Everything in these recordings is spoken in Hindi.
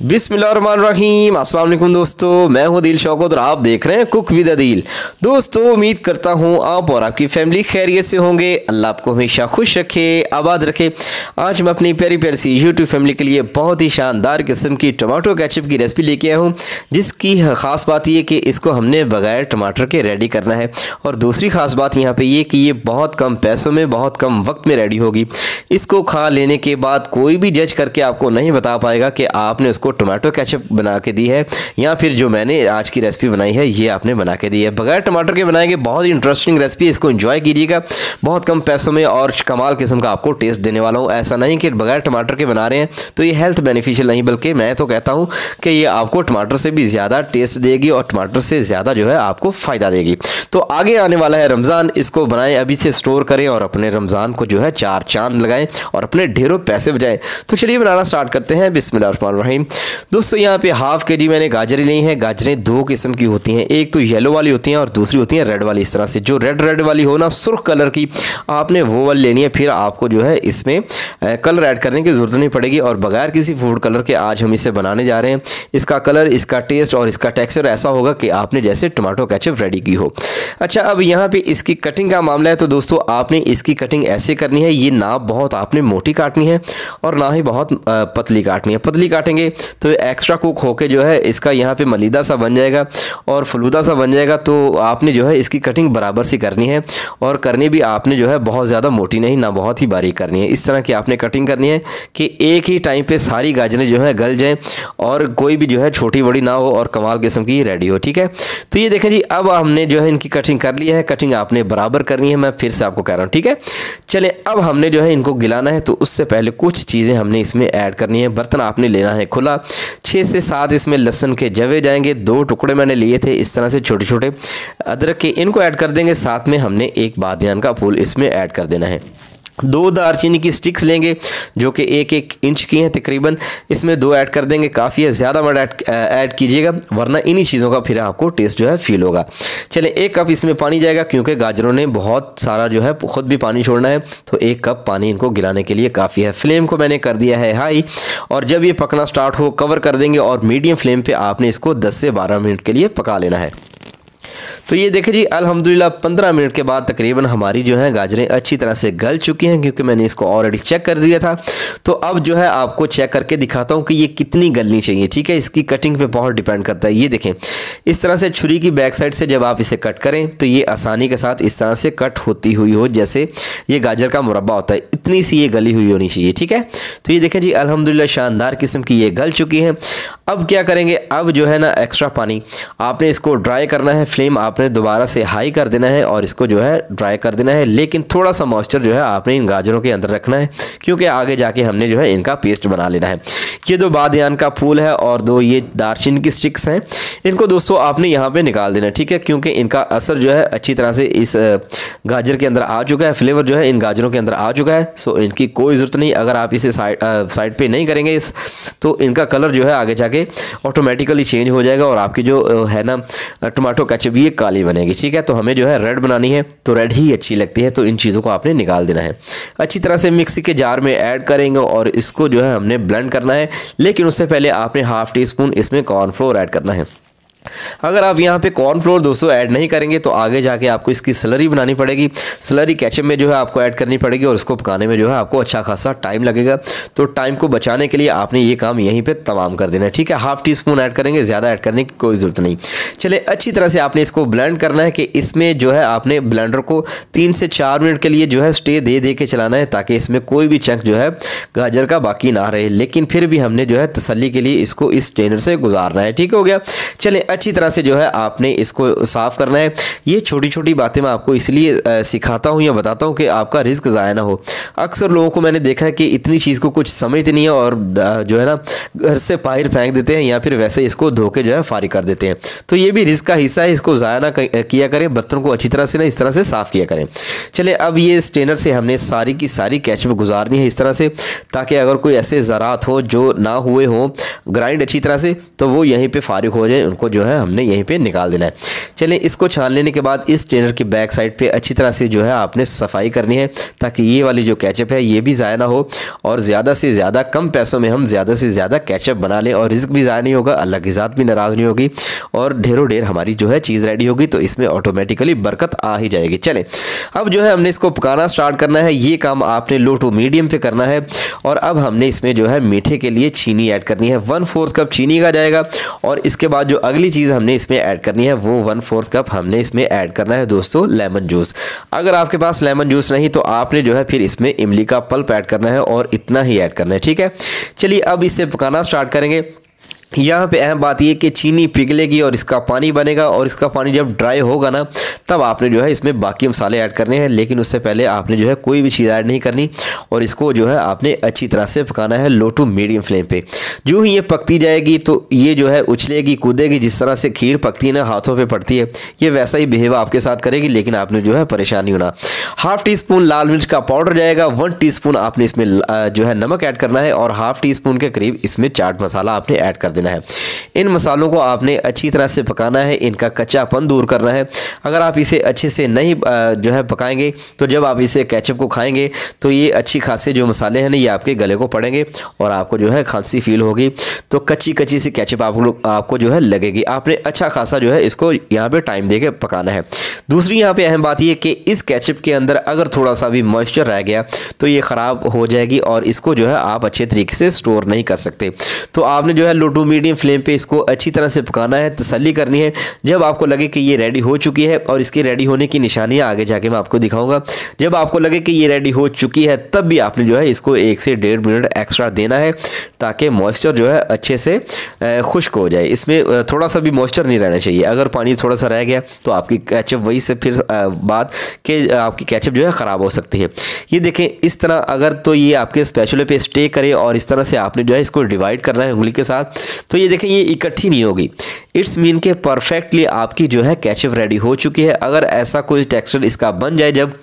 बिस्मिल्लाहिर्रहमानिर्रहीम। अस्सलाम वालेकुम दोस्तों, मैं हूं दिल शौकत और आप देख रहे हैं कुक विद अदील। दोस्तों, उम्मीद करता हूं आप और आपकी फैमिली खैरियत से होंगे। अल्लाह आपको हमेशा खुश रखे, आबाद रखे। आज मैं अपनी प्यारी प्यारी सी यूट्यूब फैमिली के लिए बहुत ही शानदार किस्म की टमाटो केचप की रेसिपी लेके आया हूँ, जिसकी ख़ास बात ये कि इसको हमने बगैर टमाटर के रेडी करना है। और दूसरी ख़ास बात यहाँ पे ये कि ये बहुत कम पैसों में, बहुत कम वक्त में रेडी होगी। इसको खा लेने के बाद कोई भी जज करके आपको नहीं बता पाएगा कि आपने उसको टमाटो केचप बना के दी है या फिर जो मैंने आज की रेसिपी बनाई है ये आपने बना के दी है। बगैर टमाटर के बनाएंगे, बहुत ही इंटरेस्टिंग रेसिपी, इसको एंजॉय कीजिएगा। बहुत कम पैसों में और कमाल किस्म का आपको टेस्ट देने वाला हूँ। ऐसा नहीं कि बगैर टमाटर के बना रहे हैं तो ये हेल्थ बेनिफिशियल नहीं, बल्कि मैं तो कहता हूँ कि ये आपको टमाटर से भी ज़्यादा टेस्ट देगी और टमाटर से ज़्यादा जो है आपको फ़ायदा देगी। तो आगे आने वाला है रमज़ान, इसको बनाएं, अभी से स्टोर करें और अपने रमज़ान को जो है चार चांद लगाएं और अपने ढेरों पैसे बचाएं। तो चलिए बनाना स्टार्ट करते हैं। बिस्मिल्लाहिर्रहमानिर्रहीम। दोस्तों, यहाँ पे हाफ के जी मैंने गाजरें ली हैं। गाजरें दो किस्म की होती हैं, एक तो येलो वाली होती हैं और दूसरी होती है रेड वाली। इस तरह से जो रेड वाली हो ना, सुर्ख कलर की, आपने वो वाली लेनी है। फिर आपको जो है इसमें कलर ऐड करने की ज़रूरत नहीं पड़ेगी और बगैर किसी फूड कलर के आज हम इसे बनाने जा रहे हैं। इसका कलर, इसका टेस्ट और इसका टेक्सचर ऐसा होगा कि आपने जैसे टमाटो केचप रेडी की हो। अच्छा, अब यहाँ पे इसकी कटिंग का मामला है तो दोस्तों आपने इसकी कटिंग ऐसे करनी है। ये ना बहुत आपने मोटी काटनी है और ना ही बहुत पतली काटनी है। पतली काटेंगे तो एक्स्ट्रा कुक होके जो है इसका यहाँ पे मलीदा सा बन जाएगा और फलूदा सा बन जाएगा। तो आपने जो है इसकी कटिंग बराबर सी करनी है और करनी भी आपने जो है बहुत ज़्यादा मोटी नहीं, ना बहुत ही बारीक करनी है। इस तरह की आपने कटिंग करनी है कि एक ही टाइम पे सारी गाजरें जो है गल जाएं और कोई भी जो है छोटी बड़ी ना हो और कमाल किस्म की रेडी हो। ठीक है, तो ये देखें जी, अब हमने जो है इनकी कटिंग कर ली है। कटिंग आपने बराबर करनी है, मैं फिर से आपको कह रहा हूँ। ठीक है, चले अब हमने जो है इनको गिलाना है तो उससे पहले कुछ चीज़ें हमने इसमें ऐड करनी है। बर्तन आपने लेना है खुला। 6 से 7 इसमें लहसुन के जवे जाएंगे। 2 टुकड़े मैंने लिए थे इस तरह से छोटे छोटे अदरक के, इनको ऐड कर देंगे। साथ में हमने एक बादियान का फूल इसमें ऐड कर देना है। 2 दालचीनी की स्टिक्स लेंगे जो कि 1-1 इंच की हैं तकरीबन, इसमें 2 ऐड कर देंगे, काफ़ी है, ज़्यादा मत ऐड कीजिएगा वरना इन्हीं चीज़ों का फिर आपको टेस्ट जो है फील होगा। चलें, 1 कप इसमें पानी जाएगा क्योंकि गाजरों ने बहुत सारा जो है खुद भी पानी छोड़ना है, तो 1 कप पानी इनको गिलाने के लिए काफ़ी है। फ्लेम को मैंने कर दिया है हाई और जब ये पकना स्टार्ट हो कवर कर देंगे और मीडियम फ्लेम पर आपने इसको 10 से 12 मिनट के लिए पका लेना है। तो ये देखिए जी, अल्हम्दुलिल्लाह 15 मिनट के बाद तकरीबन हमारी जो है गाजरें अच्छी तरह से गल चुकी हैं क्योंकि मैंने इसको ऑलरेडी चेक कर दिया था। तो अब जो है आपको चेक करके दिखाता हूँ कि ये कितनी गलनी चाहिए। ठीक है, इसकी कटिंग पे बहुत डिपेंड करता है। ये देखें, इस तरह से छुरी की बैक साइड से जब आप इसे कट करें तो ये आसानी के साथ इस तरह से कट होती हुई हो, जैसे ये गाजर का मुरब्बा होता है, इतनी सी ये गली हुई होनी चाहिए। ठीक है, तो ये देखें जी, अल्हम्दुलिल्लाह शानदार किस्म की ये गल चुकी हैं। अब क्या करेंगे, अब जो है ना एक्स्ट्रा पानी आपने इसको ड्राई करना है। फ्लेम आपने दोबारा से हाई कर देना है और इसको जो है ड्राई कर देना है, लेकिन थोड़ा सा मॉइस्चर जो है आपने इन गाजरों के अंदर रखना है क्योंकि आगे जाके हमने जो है इनका पेस्ट बना लेना है। ये 2 बादियान का फूल है और 2 ये दालचीनी की स्टिक्स हैं, इनको दोस्तों आपने यहाँ पे निकाल देना है। ठीक है, क्योंकि इनका असर जो है अच्छी तरह से इस गाजर के अंदर आ चुका है, फ्लेवर जो है इन गाजरों के अंदर आ चुका है। सो इनकी कोई ज़रूरत नहीं, अगर आप इसे साइड पे नहीं करेंगे तो इनका कलर जो है आगे जाके ऑटोमेटिकली चेंज हो जाएगा और आपकी जो है ना टमाटो केचप ये काली बनेगी। ठीक है, तो हमें जो है रेड बनानी है तो रेड ही अच्छी लगती है, तो इन चीज़ों को आपने निकाल देना है। अच्छी तरह से मिक्सी के जार में ऐड करेंगे और इसको जो है हमने ब्लेंड करना है, लेकिन उससे पहले आपने ½ टीस्पून इसमें कॉर्नफ्लोर ऐड करना है। अगर आप यहाँ पे कॉर्नफ्लोर दोस्तों ऐड नहीं करेंगे तो आगे जाके आपको इसकी स्लरी बनानी पड़ेगी। स्लरी केचप में जो है आपको ऐड करनी पड़ेगी और उसको पकाने में जो है आपको अच्छा खासा टाइम लगेगा। तो टाइम को बचाने के लिए आपने ये काम यहीं पे तमाम कर देना है। ठीक है, ½ टीस्पून ऐड करेंगे, ज़्यादा ऐड करने की कोई ज़रूरत नहीं। चले, अच्छी तरह से आपने इसको ब्लेंड करना है कि इसमें जो है आपने ब्लेंडर को 3 से 4 मिनट के लिए जो है स्टे दे के चलाना है ताकि इसमें कोई भी चंक जो है गाजर का बाकी ना रहे, लेकिन फिर भी हमने जो है तसल्ली के लिए इसको इस स्ट्रेनर से गुजारना है। ठीक हो गया, चले अच्छी तरह से जो है आपने इसको साफ़ करना है। ये छोटी छोटी बातें मैं आपको इसलिए सिखाता हूँ या बताता हूँ कि आपका रिस्क ज़ाया ना हो। अक्सर लोगों को मैंने देखा है कि इतनी चीज़ को कुछ समझते नहीं है और जो है ना घर से बाहर फेंक देते हैं या फिर वैसे इसको धो के जो है फारिग कर देते हैं। तो ये भी रिस्क का हिस्सा है, इसको ज़ाया ना किया करें, बर्तन को अच्छी तरह से ना इस तरह से साफ़ किया करें। चले, अब ये स्ट्रेनर से हमने सारी की सारी केचप गुजारनी है इस तरह से, ताकि अगर कोई ऐसे ज़रात हो जो ना हुए हों ग्राइंड अच्छी तरह से, तो वो यहीं पे फारिग हो जाए, उनको जो है हमने यहीं पे निकाल देना है। चलिए इसको छान लेने के बाद इस स्ट्रेनर की बैक साइड पे अच्छी तरह से जो है आपने सफाई करनी है, ताकि ये वाली जो केचप है ये भी ज़ाया ना हो और ज़्यादा से ज़्यादा कम पैसों में हम ज़्यादा से ज़्यादा केचप बना लें और रिस्क भी ज़ाया नहीं होगा, अल्लाह की ज़ात भी नाराज़ नहीं होगी और ढेरों ढेर हमारी जो है चीज़ रेडी होगी, तो इसमें ऑटोमेटिकली बरकत आ ही जाएगी। चले अब जो है हमने इसको पकाना स्टार्ट करना है। ये काम आपने लो टू मीडियम पे करना है। और अब हमने इसमें जो है मीठे के लिए चीनी ऐड करनी है, 1/4 कप चीनी का जाएगा। और इसके बाद जो अगली चीज़ हमने इसमें ऐड करनी है वो 1/4 कप हमने इसमें ऐड करना है दोस्तों लेमन जूस। अगर आपके पास लेमन जूस नहीं तो आपने जो है फिर इसमें इमली का पल्प ऐड करना है और इतना ही ऐड करना है, ठीक है। चलिए अब इसे पकाना स्टार्ट करेंगे। यहाँ पे अहम बात ये कि चीनी पिघलेगी और इसका पानी बनेगा, और इसका पानी जब ड्राई होगा ना तब आपने जो है इसमें बाकी मसाले ऐड करने हैं, लेकिन उससे पहले आपने जो है कोई भी चीज़ ऐड नहीं करनी और इसको जो है आपने अच्छी तरह से पकाना है लो टू मीडियम फ्लेम पे। जो ही ये पकती जाएगी तो ये जो है उछलेगी कूदेगी, जिस तरह से खीर पकती है ना हाथों पे पड़ती है, ये वैसा ही बिहेव आपके साथ करेगी, लेकिन आपने जो है परेशान नहीं होना। 1/2 टीस्पून लाल मिर्च का पाउडर जाएगा, 1 टीस्पून आपने इसमें जो है नमक ऐड करना है और 1/2 टीस्पून के करीब इसमें चाट मसाला आपने ऐड कर देना है। इन मसालों को आपने अच्छी तरह से पकाना है, इनका कच्चापन दूर करना है। अगर आप इसे अच्छे से नहीं जो है पकाएंगे तो जब आप इसे केचप को खाएंगे तो ये अच्छी खासे जो मसाले हैं ना ये आपके गले को पड़ेंगे और आपको जो है खांसी फील होगी, तो कच्ची कच्ची सी केचप आपको जो है लगेगी। आपने अच्छा खासा जो है इसको यहाँ पे टाइम दे के पकाना है। दूसरी यहाँ पे अहम बात ये कि इस केचप के अंदर अगर थोड़ा सा भी मॉइस्चर रह गया तो ये ख़राब हो जाएगी और इसको जो है आप अच्छे तरीके से स्टोर नहीं कर सकते। तो आपने जो है लो टू मीडियम फ्लेम पे इसको अच्छी तरह से पकाना है, तसल्ली करनी है। जब आपको लगे कि ये रेडी हो चुकी है, और इसके रेडी होने की निशानियाँ आगे जाके मैं आपको दिखाऊंगा, जब आपको लगे कि ये रेडी हो चुकी है तब भी आपने जो है इसको 1 से 1.5 मिनट एक्स्ट्रा देना है, ताकि मॉइस्चर जो है अच्छे से खुश्क हो जाए। इसमें थोड़ा सा भी मॉइस्चर नहीं रहना चाहिए। अगर पानी थोड़ा सा रह गया तो आपकी केचप वही से फिर बात कि आपकी केचप जो है ख़राब हो सकती है। ये देखें इस तरह अगर तो ये आपके स्पैचुले पे स्टे करे और इस तरह से आपने जो है इसको डिवाइड करना है उंगली के साथ, तो ये देखें ये इकट्ठी नहीं होगी। इट्स मीन के परफेक्टली आपकी जो है केचप रेडी हो चुकी है। अगर ऐसा कोई टेक्सचर इसका बन जाए जब,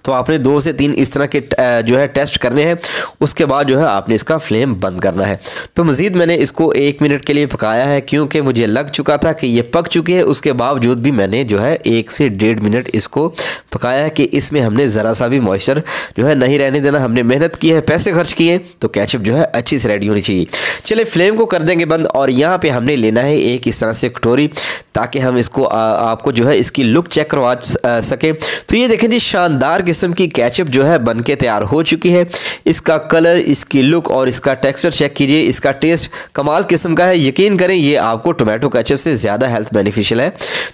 तो आपने 2 से 3 इस तरह के जो है टेस्ट करने हैं, उसके बाद जो है आपने इसका फ्लेम बंद करना है। तो मज़ीद मैंने इसको 1 मिनट के लिए पकाया है, क्योंकि मुझे लग चुका था कि ये पक चुकी है। उसके बावजूद भी मैंने जो है 1 से 1.5 मिनट इसको पकाया है कि इसमें हमने ज़रा सा भी मॉइस्चर जो है नहीं रहने देना। हमने मेहनत की है, पैसे खर्च किए, तो केचप जो है अच्छी से रेडी होनी चाहिए। चले फ्लेम को कर देंगे बंद, और यहाँ पर हमने लेना है एक इस तरह से कटोरी, ताकि हम इसको आपको जो है इसकी लुक चेक करवा सकें। तो ये देखें जी शानदार किस्म की केचप जो है बनके तैयार हो चुकी है। इसका कलर, इसकी लुक और इसका टेक्सचर चेक कीजिए। इसका टेस्ट कमाल किस्म का है। यकीन करें ये आपको टोमेटो केचप से ज़्यादा हेल्थ बेनिफिशियल है।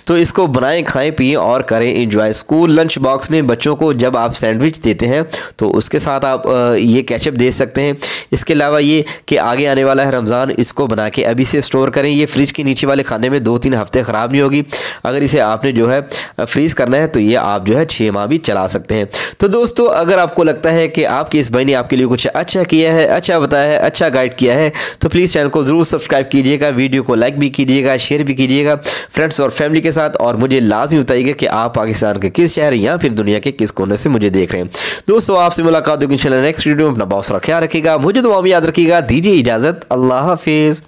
तो इसको बनाएं, खाएं, पिएं और करें इंजॉय। स्कूल लंच बॉक्स में बच्चों को जब आप सैंडविच देते हैं तो उसके साथ आप ये केचप दे सकते हैं। इसके अलावा ये कि आगे आने वाला है रमज़ान, इसको बना के अभी से स्टोर करें। ये फ्रिज के नीचे वाले खाने में 2-3 हफ्ते ख़राब नहीं होगी। अगर इसे आपने जो है फ्रीज़ करना है तो ये आप जो है 6 माह भी चला सकते हैं। तो दोस्तों अगर आपको लगता है कि आपकी इस भाई ने आपके लिए कुछ अच्छा किया है, अच्छा बताया है, अच्छा गाइड किया है, तो प्लीज़ चैनल को ज़रूर सब्सक्राइब कीजिएगा, वीडियो को लाइक भी कीजिएगा, शेयर भी कीजिएगा फ्रेंड्स और फैमिली के साथ। और मुझे लाजमी बताइएगा कि आप पाकिस्तान के किस शहर या फिर दुनिया के किस कोने से मुझे देख रहे हैं। दोस्तों आपसे मुलाकात होगी इंशाल्लाह नेक्स्ट वीडियो में। अपना बहुत सारा ख्याल रखिएगा, मुझे दुआ में याद रखिएगा। दीजिए इजाज़त, अल्लाह हाफिज़।